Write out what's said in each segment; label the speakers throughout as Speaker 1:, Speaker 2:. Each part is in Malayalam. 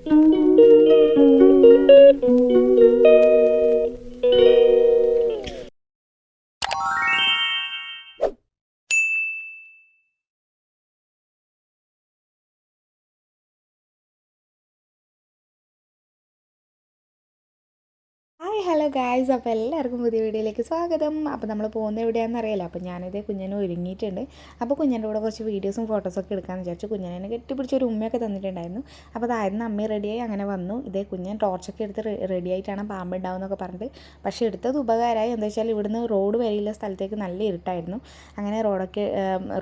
Speaker 1: ഹായ് ഹലോ ഗായ്സ്, അപ്പോൾ എല്ലാവർക്കും പുതിയ വീഡിയോയിലേക്ക് സ്വാഗതം. അപ്പോൾ നമ്മൾ പോകുന്ന എവിടെയാണെന്ന് അറിയാലോ. അപ്പോൾ ഞാനിതേ കുഞ്ഞിനെ ഒരുങ്ങിയിട്ടുണ്ട്. അപ്പോൾ കുഞ്ഞിൻ്റെ കൂടെ കുറച്ച് വീഡിയോസും ഫോട്ടോസൊക്കെ എടുക്കാമെന്ന് വിചാരിച്ചു. കുഞ്ഞിനെ കെട്ടിപ്പിടിച്ചൊരു ഉമ്മയൊക്കെ തന്നിട്ടുണ്ടായിരുന്നു. അപ്പോൾ അതായിരുന്നു അമ്മ റെഡിയായി അങ്ങനെ വന്നു. ഇതേ കുഞ്ഞൻ ടോർച്ചൊക്കെ എടുത്ത് റെഡി ആയിട്ടാണ് പാമ്പ് ഉണ്ടാവുമെന്നൊക്കെ പറഞ്ഞിട്ട്. പക്ഷേ എടുത്തത് ഉപകാരമായി. എന്താ വെച്ചാൽ ഇവിടുന്ന് റോഡ് വരെയുള്ള സ്ഥലത്തേക്ക് നല്ല ഇരുട്ടായിരുന്നു. അങ്ങനെ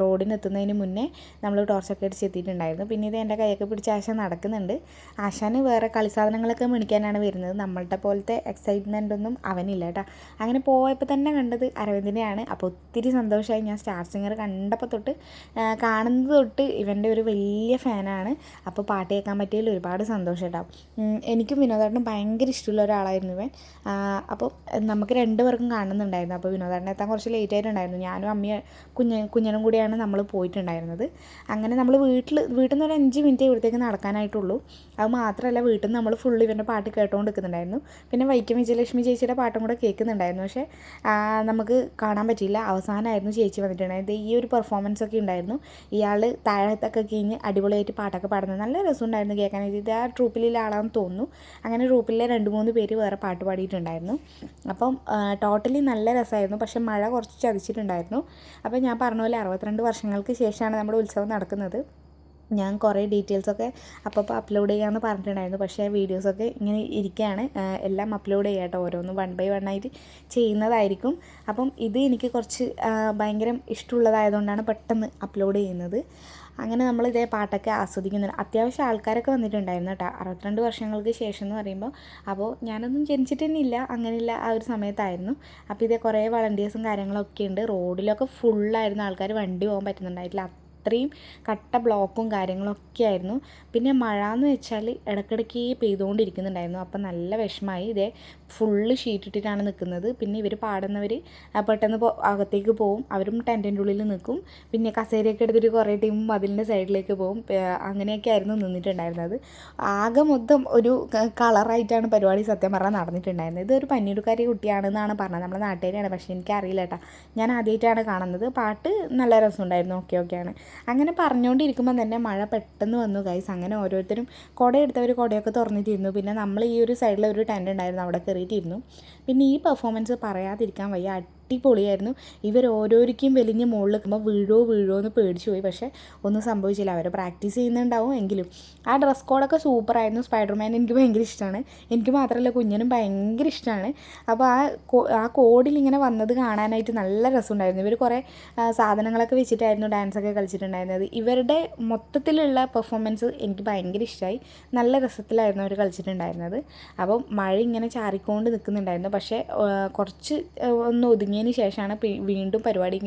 Speaker 1: റോഡിന് എത്തുന്നതിന് മുന്നേ നമ്മൾ ടോർച്ചൊക്കെ അടിച്ച് എത്തിയിട്ടുണ്ടായിരുന്നു. പിന്നെ ഇത് എൻ്റെ കൈയൊക്കെ പിടിച്ച് ആശാൻ നടക്കുന്നുണ്ട്. ആശാന് വേറെ കളിസാധനങ്ങളൊക്കെ മേടിക്കാനാണ് വരുന്നത്. നമ്മളുടെ പോലത്തെ എക്സൈറ്റ്മെൻ്റ് ഒന്നും അവനില്ല കേട്ടോ. അങ്ങനെ പോയപ്പോൾ തന്നെ കണ്ടത് അരവിന്ദിനെയാണ്. അപ്പോൾ ഒത്തിരി സന്തോഷമായി. ഞാൻ സ്റ്റാർ സിംഗർ കണ്ടപ്പോൾ തൊട്ട് കാണുന്നത് തൊട്ട് ഇവൻ്റെ ഒരു വലിയ ഫാനാണ്. അപ്പോൾ പാട്ട് കേൾക്കാൻ പറ്റിയതിൽ ഒരുപാട് സന്തോഷം കേട്ടോ. എനിക്കും വിനോദേട്ടനും ഭയങ്കര ഇഷ്ടമുള്ള ഒരാളായിരുന്നു ഇവൻ. അപ്പോൾ നമുക്ക് രണ്ടുപേർക്കും കാണുന്നുണ്ടായിരുന്നു. അപ്പോൾ വിനോദേട്ടനെ എത്താൻ കുറച്ച് ലേറ്റ് ആയിട്ടുണ്ടായിരുന്നു. ഞാനും അമ്മയും കുഞ്ഞനും കൂടിയാണ് നമ്മൾ പോയിട്ടുണ്ടായിരുന്നത്. അങ്ങനെ നമ്മൾ വീട്ടിൽ നിന്ന് ഒരു 5 മിനിറ്റ് ഇവിടത്തേക്ക് നടക്കാനായിട്ടുള്ളൂ. അത് മാത്രമല്ല വീട്ടിൽ നിന്ന് നമ്മൾ ഫുള്ള് ഇവൻ്റെ പാട്ട് കേട്ടുകൊണ്ട് നിൽക്കുന്നുണ്ടായിരുന്നു. പിന്നെ വൈക്കം വിജയലക്ഷ്മി ചേച്ചിയുടെ പാട്ടും കൂടെ കേൾക്കുന്നുണ്ടായിരുന്നു. പക്ഷേ നമുക്ക് കാണാൻ പറ്റിയില്ല. അവസാനമായിരുന്നു ചേച്ചി വന്നിട്ടുണ്ടായത്. ഈ ഒരു പെർഫോമൻസ് ഒക്കെ ഉണ്ടായിരുന്നു. ഇയാൾ താഴത്തൊക്കെ കഴിഞ്ഞ് അടിപൊളിയായിട്ട് പാട്ടൊക്കെ പാടുന്നത് നല്ല രസമുണ്ടായിരുന്നു കേൾക്കാനായിട്ട്. ഇത് ആ ട്രൂപ്പിലുള്ള ആളാണെന്ന് തോന്നുന്നു. അങ്ങനെ ട്രൂപ്പിലെ 2-3 പേര് വേറെ പാട്ട് പാടിയിട്ടുണ്ടായിരുന്നു. അപ്പം ടോട്ടലി നല്ല രസമായിരുന്നു. പക്ഷേ മഴ കുറച്ച് ചതിച്ചിട്ടുണ്ടായിരുന്നു. അപ്പോൾ ഞാൻ പറഞ്ഞ പോലെ 62 വർഷങ്ങൾക്ക് ശേഷമാണ് നമ്മുടെ ഉത്സവം നടക്കുന്നത്. ഞാൻ കുറേ ഡീറ്റെയിൽസൊക്കെ അപ്പോൾ അപ്ലോഡ് ചെയ്യാമെന്ന് പറഞ്ഞിട്ടുണ്ടായിരുന്നു. പക്ഷേ വീഡിയോസൊക്കെ ഇങ്ങനെ ഇരിക്കുകയാണ്. എല്ലാം അപ്ലോഡ് ചെയ്യാം കേട്ടോ. ഓരോന്ന് 1 by 1 ആയിട്ട് ചെയ്യുന്നതായിരിക്കും. അപ്പം ഇത് എനിക്ക് കുറച്ച് ഭയങ്കര ഇഷ്ടമുള്ളതായതുകൊണ്ടാണ് പെട്ടെന്ന് അപ്ലോഡ് ചെയ്യുന്നത്. അങ്ങനെ നമ്മൾ ഇതേ പാട്ടൊക്കെ ആസ്വദിക്കുന്നുണ്ട്. അത്യാവശ്യം ആൾക്കാരൊക്കെ വന്നിട്ടുണ്ടായിരുന്നു കേട്ടോ. 62 വർഷങ്ങൾക്ക് ശേഷം എന്ന് പറയുമ്പോൾ അപ്പോൾ ഞാനൊന്നും ജനിച്ചിട്ട് തന്നെ ഇല്ല, അങ്ങനെയില്ല ആ ഒരു സമയത്തായിരുന്നു. അപ്പോൾ ഇതേ കുറേ വളണ്ടിയേഴ്സും കാര്യങ്ങളൊക്കെ ഉണ്ട്. റോഡിലൊക്കെ ഫുള്ളായിരുന്നു ആൾക്കാർ. വണ്ടി പോകാൻ പറ്റുന്നുണ്ടായിട്ടില്ല. അത്രയും കട്ട ബ്ലോക്കും കാര്യങ്ങളൊക്കെ ആയിരുന്നു. പിന്നെ മഴ എന്ന് വെച്ചാൽ ഇടയ്ക്കിടയ്ക്ക് പെയ്തുകൊണ്ടിരിക്കുന്നുണ്ടായിരുന്നു. അപ്പം നല്ല വിഷമമായി. ഇതേ ഫുള്ള് ഷീറ്റിട്ടിട്ടാണ് നിൽക്കുന്നത്. പിന്നെ ഇവർ പാടുന്നവർ പെട്ടെന്ന് അകത്തേക്ക് പോവും. അവരും ടെൻറ്റിൻ്റെ ഉള്ളിൽ നിൽക്കും. പിന്നെ കസേരയൊക്കെ എടുത്തിട്ട് കുറേ ടീം മതിലിൻ്റെ സൈഡിലേക്ക് പോവും. അങ്ങനെയൊക്കെ ആയിരുന്നു നിന്നിട്ടുണ്ടായിരുന്നത്. ആകെ മൊത്തം ഒരു കളറായിട്ടാണ് പരിപാടി സത്യം പറഞ്ഞാൽ നടന്നിട്ടുണ്ടായിരുന്നത്. ഇതൊരു പന്നിയൂർക്കാരി കുട്ടിയാണെന്നാണ് പറഞ്ഞത്. നമ്മുടെ നാട്ടുകാരിയാണ്. പക്ഷേ എനിക്കറിയില്ല കേട്ടോ. ഞാൻ ആദ്യമായിട്ടാണ് കാണുന്നത്. പാട്ട് നല്ല രസമുണ്ടായിരുന്നു. ഓക്കെയാണ്. അങ്ങനെ പറഞ്ഞുകൊണ്ടിരിക്കുമ്പോൾ തന്നെ മഴ പെട്ടെന്ന് വന്നു ഗൈസ്. അങ്ങനെ ഓരോരുത്തരും കുട എടുത്തവർ കുടയൊക്കെ തുറന്നിട്ടിരുന്നു. പിന്നെ നമ്മൾ ഈ ഒരു സൈഡിൽ ഒരു ടെൻ്റ് ഉണ്ടായിരുന്നു, അവിടെ കയറിയിട്ടിരുന്നു. പിന്നെ ഈ പെർഫോമൻസ് പറയാതിരിക്കാൻ വയ്യ. അടിപൊളിയായിരുന്നു. ഇവർ ഓരോരിക്കും വലിഞ്ഞ് മുകളിൽ നിൽക്കുമ്പോൾ വീഴോ എന്ന് പേടിച്ചു പോയി. പക്ഷേ ഒന്നും സംഭവിച്ചില്ല. അവർ പ്രാക്ടീസ് ചെയ്യുന്നുണ്ടാവും. എങ്കിലും ആ ഡ്രസ് കോഡൊക്കെ സൂപ്പറായിരുന്നു. സ്പൈഡർമാൻ എനിക്ക് ഭയങ്കര ഇഷ്ടമാണ്. എനിക്ക് മാത്രമല്ല കുഞ്ഞിനും ഭയങ്കര ഇഷ്ടമാണ്. അപ്പോൾ ആ കോഡിൽ ഇങ്ങനെ വന്നത് കാണാനായിട്ട് നല്ല രസമുണ്ടായിരുന്നു. ഇവർ കുറേ സാധനങ്ങളൊക്കെ വെച്ചിട്ടായിരുന്നു ഡാൻസൊക്കെ കളിച്ചിട്ടുണ്ടായിരുന്നത്. ഇവരുടെ മൊത്തത്തിലുള്ള പെർഫോമൻസ് എനിക്ക് ഭയങ്കര ഇഷ്ടമായി. നല്ല രസത്തിലായിരുന്നു അവർ കളിച്ചിട്ടുണ്ടായിരുന്നത്. അപ്പം മഴ ഇങ്ങനെ ചാറിക്കൊണ്ട് നിൽക്കുന്നുണ്ടായിരുന്നു. പക്ഷേ കുറച്ച് ഒന്ന് ഒതുങ്ങിയതിന് ശേഷമാണ് വീണ്ടും പരിപാടി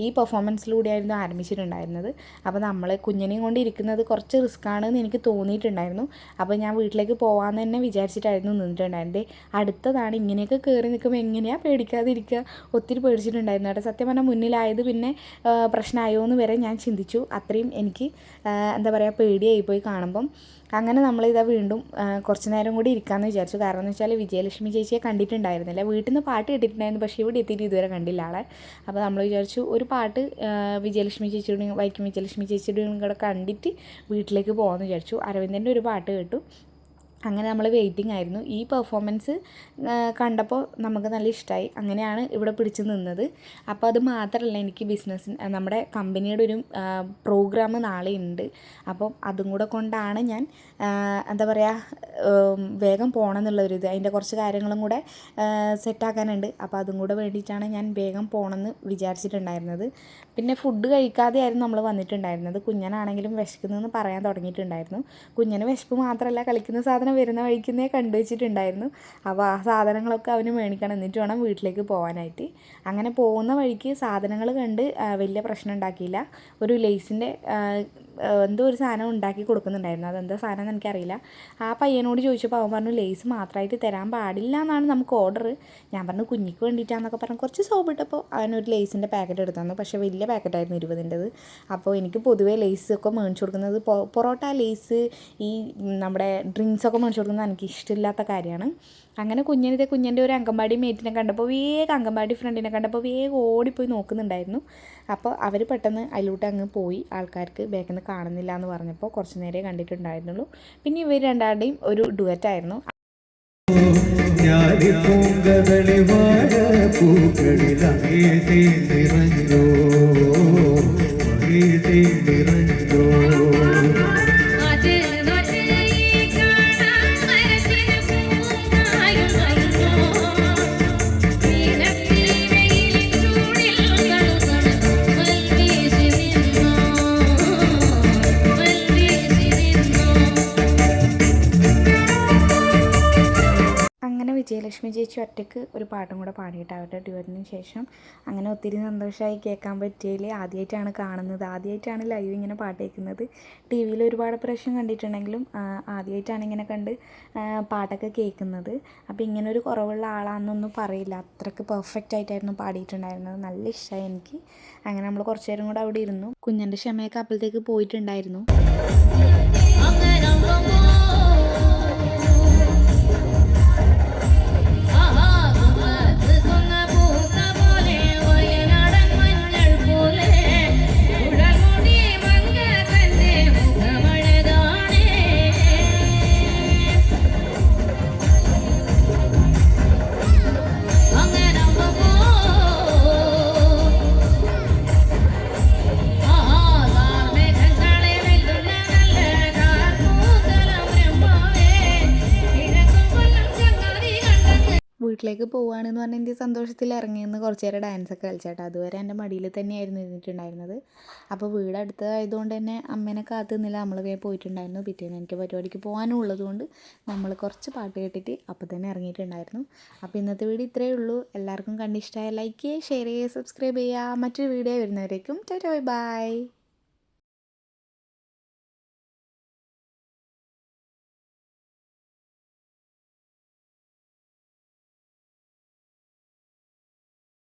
Speaker 1: ഈ പെർഫോമൻസിലൂടെയായിരുന്നു ആരംഭിച്ചിട്ടുണ്ടായിരുന്നത്. അപ്പോൾ നമ്മൾ കുഞ്ഞിനെയും കൊണ്ട് ഇരിക്കുന്നത് കുറച്ച് റിസ്ക്കാണെന്ന് എനിക്ക് തോന്നിയിട്ടുണ്ടായിരുന്നു. അപ്പോൾ ഞാൻ വീട്ടിലേക്ക് പോകാമെന്ന് തന്നെ വിചാരിച്ചിട്ടായിരുന്നു നിന്നിട്ടുണ്ടായിരുന്നത്. അടുത്തതാണ്. ഇങ്ങനെയൊക്കെ കയറി നിൽക്കുമ്പോൾ എങ്ങനെയാണ് പേടിക്കാതിരിക്കുക. ഒത്തിരി പേടിച്ചിട്ടുണ്ടായിരുന്നു കേട്ടോ. സത്യം പറഞ്ഞാൽ മുന്നിലായത് പിന്നെ പ്രശ്നമായോ എന്ന് വരെ ഞാൻ ചിന്തിച്ചു. അത്രയും എനിക്ക് എന്താ പറയുക പേടിയായിപ്പോയി കാണുമ്പം. അങ്ങനെ നമ്മളിതാ വീണ്ടും കുറച്ച് നേരം കൂടി ഇരിക്കാമെന്ന് വിചാരിച്ചു. കാരണം എന്ന് വെച്ചാൽ വിജയലക്ഷ്മി ചേച്ചിയെ കണ്ടിട്ടുണ്ടായിരുന്നില്ല. വീട്ടിൽ നിന്ന് പാട്ട് കേട്ടിട്ടുണ്ടായിരുന്നു. പക്ഷേ ഇവിടെ എത്തിയിട്ട് ഇതുവരെ കണ്ടില്ല ആളെ. അപ്പോൾ നമ്മൾ വിചാരിച്ചു ഒരു പാട്ട് വിജയലക്ഷ്മി ചേച്ചിയുടെയും വൈക്കം വിജയലക്ഷ്മി ചേച്ചിയുടെയും കൂടെ കണ്ടിട്ട് വീട്ടിലേക്ക് പോകാമെന്ന് വിചാരിച്ചു. അരവിന്ദൻ്റെ ഒരു പാട്ട് കേട്ടു. അങ്ങനെ നമ്മൾ വെയിറ്റിംഗ് ആയിരുന്നു. ഈ പെർഫോമൻസ് കണ്ടപ്പോൾ നമുക്ക് നല്ല ഇഷ്ടമായി. അങ്ങനെയാണ് ഇവിടെ പിടിച്ച് നിന്നത്. അപ്പോൾ അത് മാത്രമല്ല, എനിക്ക് നമ്മുടെ കമ്പനിയുടെ ഒരു പ്രോഗ്രാം നാളെ ഉണ്ട്. അപ്പം അതും കൂടെ കൊണ്ടാണ് ഞാൻ എന്താ പറയുക വേഗം പോകണം എന്നുള്ളൊരിത്. അതിൻ്റെ കുറച്ച് കാര്യങ്ങളും കൂടെ സെറ്റാക്കാനുണ്ട്. അപ്പോൾ അതും കൂടെ വേണ്ടിയിട്ടാണ് ഞാൻ വേഗം പോകണമെന്ന് വിചാരിച്ചിട്ടുണ്ടായിരുന്നത്. പിന്നെ ഫുഡ് കഴിക്കാതെയായിരുന്നു നമ്മൾ വന്നിട്ടുണ്ടായിരുന്നത്. കുഞ്ഞനാണെങ്കിലും വിശക്കുന്നതെന്ന് പറയാൻ തുടങ്ങിയിട്ടുണ്ടായിരുന്നു. കുഞ്ഞന് വിശപ്പ് മാത്രമല്ല, കളിക്കുന്ന സാധനം വരുന്ന വഴിക്കുന്നേ കണ്ടു വെച്ചിട്ടുണ്ടായിരുന്നു. അപ്പോൾ ആ സാധനങ്ങളൊക്കെ അവന് മേടിക്കണം, എന്നിട്ട് വേണം വീട്ടിലേക്ക് പോകാനായിട്ട്. അങ്ങനെ പോകുന്ന വഴിക്ക് സാധനങ്ങൾ കണ്ട് വലിയ പ്രശ്നം ഉണ്ടാക്കിയില്ല. ഒരു ലേസിൻ്റെ എന്തോ ഒരു സാധനം ഉണ്ടാക്കി കൊടുക്കുന്നുണ്ടായിരുന്നു. അതെന്താ സാധനം എന്ന് എനിക്കറിയില്ല. ആ പയ്യനോട് ചോദിച്ചപ്പോൾ അവൻ പറഞ്ഞു ലേസ് മാത്രമായിട്ട് തരാൻ പാടില്ല എന്നാണ് നമുക്ക് ഓർഡർ. ഞാൻ പറഞ്ഞു കുഞ്ഞിക്ക് വേണ്ടിയിട്ടാണെന്നൊക്കെ പറഞ്ഞു കുറച്ച് സോപ്പ് ഇട്ടപ്പോൾ അവനൊരു ലേസിൻ്റെ പാക്കറ്റ് എടുത്തു തന്നു. പക്ഷേ വലിയ പാക്കറ്റായിരുന്നു 20-ൻ്റെത്. അപ്പോൾ എനിക്ക് പൊതുവേ ലേസൊക്കെ മേടിച്ചു കൊടുക്കുന്നത് പൊറോട്ട, ലേസ്, ഈ നമ്മുടെ ഡ്രിങ്ക്സൊക്കെ മേടിച്ചു കൊടുക്കുന്നത് എനിക്ക് ഇഷ്ടമില്ലാത്ത കാര്യമാണ്. അങ്ങനെ കുഞ്ഞൻ്റെ ഒരു അംഗൻവാടി മേറ്റിനെ കണ്ടപ്പോൾ വേഗം അംഗൻവാടി ഫ്രണ്ടിനെ കണ്ടപ്പോൾ വേഗം ഓടിപ്പോയി നോക്കുന്നുണ്ടായിരുന്നു. അപ്പോൾ അവർ പെട്ടെന്ന് അതിലോട്ട് അങ്ങ് പോയി. ആൾക്കാർക്ക് ബാക്കിൽ നിന്ന് കാണുന്നില്ല എന്ന് പറഞ്ഞപ്പോൾ കുറച്ച് നേരമേ കണ്ടിട്ടുണ്ടായിരുന്നുള്ളൂ. പിന്നെ ഇവർ രണ്ടാളുടെയും ഒരു ഡുവറ്റായിരുന്നു. വിജയലക്ഷ്മി ചേച്ചി ഒറ്റയ്ക്ക് ഒരു പാട്ടും കൂടെ പാടിയിട്ട് അവരുടെ ഡ്യുവറ്റിന് ശേഷം അങ്ങനെ ഒത്തിരി സന്തോഷമായി കേൾക്കാൻ പറ്റിയതിൽ ആദ്യമായിട്ടാണ് കാണുന്നത്, ആദ്യമായിട്ടാണ് ലൈവ് ഇങ്ങനെ പാട്ട് കേൾക്കുന്നത്. ടി വിയിൽ ഒരുപാട് പ്രാവശ്യം കണ്ടിട്ടുണ്ടെങ്കിലും ആദ്യമായിട്ടാണ് ഇങ്ങനെ കണ്ട് പാട്ടൊക്കെ കേൾക്കുന്നത്. അപ്പോൾ ഇങ്ങനൊരു കുറവുള്ള ആളാണെന്നൊന്നും പറയില്ല, അത്രയ്ക്ക് പെർഫെക്റ്റ് ആയിട്ടായിരുന്നു പാടിയിട്ടുണ്ടായിരുന്നത്. നല്ല ഇഷ്ടമായി എനിക്ക്. അങ്ങനെ നമ്മൾ കുറച്ച് നേരം കൂടെ അവിടെ ഇരുന്നു. കുഞ്ഞൻ്റെ ക്ഷമയൊക്കെ അപ്പോഴത്തേക്ക് പോയിട്ടുണ്ടായിരുന്നു. വീട്ടിലേക്ക് പോവുകയാണെന്ന് പറഞ്ഞാൽ എൻ്റെ സന്തോഷത്തിൽ ഇറങ്ങിയെന്ന് കുറച്ച് നേരം ഡാൻസൊക്കെ കളിച്ചേട്ടാ. അതുവരെ എൻ്റെ മടിയിൽ തന്നെയായിരുന്നു ഇരുന്നിട്ടുണ്ടായിരുന്നത്. അപ്പോൾ വീട് അടുത്തതായതുകൊണ്ട് തന്നെ അമ്മേനെ കാത്തു നിന്നില്ല, നമ്മൾ വേഗം പോയിട്ടുണ്ടായിരുന്നു. പിറ്റേന്ന് എനിക്ക് പരിപാടിക്ക് പോകാനും ഉള്ളതുകൊണ്ട് നമ്മൾ കുറച്ച് പാട്ട് കേട്ടിട്ട് അപ്പോൾ തന്നെ ഇറങ്ങിയിട്ടുണ്ടായിരുന്നു. അപ്പോൾ ഇന്നത്തെ വീഡിയോ ഇത്രയേ ഉള്ളൂ. എല്ലാവർക്കും കണ്ടിഷ്ടമായ ലൈക്ക് ചെയ്യുക, ഷെയർ ചെയ്യുക, സബ്സ്ക്രൈബ് ചെയ്യുക. മറ്റൊരു വീഡിയോ വരുന്നവരേക്കും ടാറ്റാ ബൈ ബൈ.